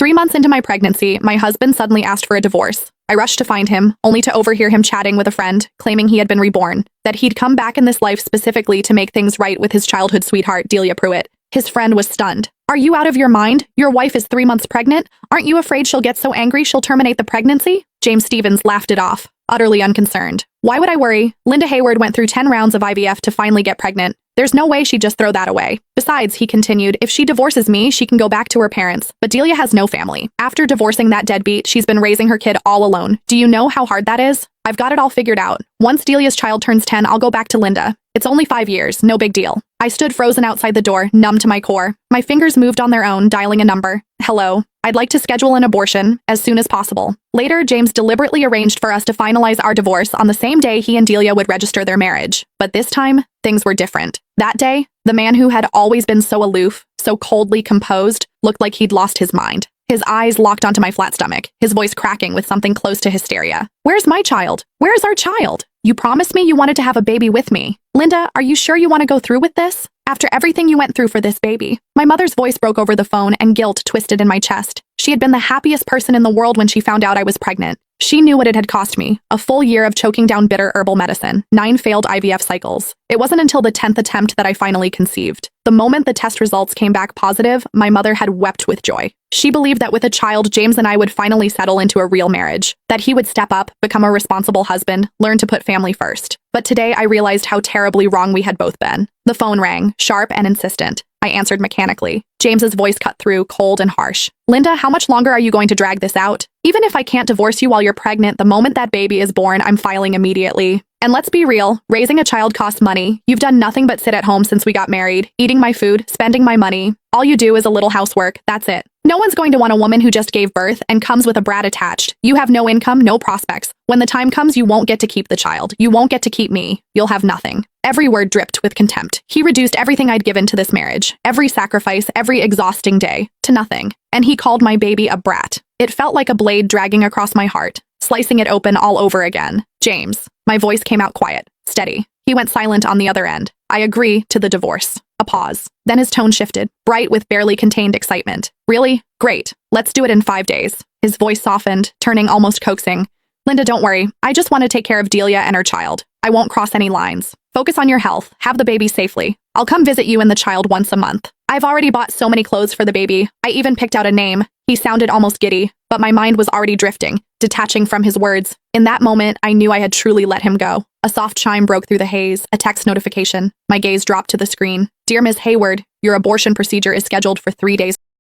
3 months into my pregnancy, my husband suddenly asked for a divorce. I rushed to find him, only to overhear him chatting with a friend, claiming he had been reborn, that he'd come back in this life specifically to make things right with his childhood sweetheart, Delia Pruitt. His friend was stunned. "Are you out of your mind? Your wife is 3 months pregnant? Aren't you afraid she'll get so angry she'll terminate the pregnancy?" James Stevens laughed it off, utterly unconcerned. "Why would I worry? Linda Hayward went through 10 rounds of IVF to finally get pregnant. There's no way she'd just throw that away. Besides," he continued, "if she divorces me, she can go back to her parents. But Delia has no family. After divorcing that deadbeat, she's been raising her kid all alone. Do you know how hard that is? I've got it all figured out. Once Delia's child turns 10, I'll go back to Linda. It's only 5 years, no big deal." I stood frozen outside the door, numb to my core. My fingers moved on their own, dialing a number. "Hello. I'd like to schedule an abortion as soon as possible." Later, James deliberately arranged for us to finalize our divorce on the same day he and Delia would register their marriage. But this time, things were different. That day, the man who had always been so aloof, so coldly composed, looked like he'd lost his mind. His eyes locked onto my flat stomach, his voice cracking with something close to hysteria. "Where's my child? Where's our child? You promised me you wanted to have a baby with me. Linda, are you sure you want to go through with this? After everything you went through for this baby?" My mother's voice broke over the phone and guilt twisted in my chest. She had been the happiest person in the world when she found out I was pregnant. She knew what it had cost me, a full year of choking down bitter herbal medicine, 9 failed IVF cycles. It wasn't until the 10th attempt that I finally conceived. The moment the test results came back positive, my mother had wept with joy. She believed that with a child, James and I would finally settle into a real marriage, that he would step up, become a responsible husband, learn to put family first. But today I realized how terribly wrong we had both been. The phone rang, sharp and insistent. I answered mechanically. James's voice cut through, cold and harsh. "Linda, how much longer are you going to drag this out? Even if I can't divorce you while you're pregnant, the moment that baby is born, I'm filing immediately. And let's be real, raising a child costs money. You've done nothing but sit at home since we got married, eating my food, spending my money. All you do is a little housework, that's it. No one's going to want a woman who just gave birth and comes with a brat attached. You have no income, no prospects. When the time comes, you won't get to keep the child. You won't get to keep me. You'll have nothing." Every word dripped with contempt. He reduced everything I'd given to this marriage, every sacrifice, every exhausting day, to nothing. And he called my baby a brat. It felt like a blade dragging across my heart, slicing it open all over again. "James." My voice came out quiet, steady. He went silent on the other end. "I agree to the divorce." A pause. Then his tone shifted, bright with barely contained excitement. "Really? Great. Let's do it in 5 days. His voice softened, turning almost coaxing. "Linda, don't worry. I just want to take care of Delia and her child. I won't cross any lines. Focus on your health. Have the baby safely. I'll come visit you and the child once a month. I've already bought so many clothes for the baby. I even picked out a name." He sounded almost giddy, but my mind was already drifting, detaching from his words. In that moment, I knew I had truly let him go. A soft chime broke through the haze, a text notification. My gaze dropped to the screen. "Dear Ms. Hayward, your abortion procedure is scheduled for 3 days."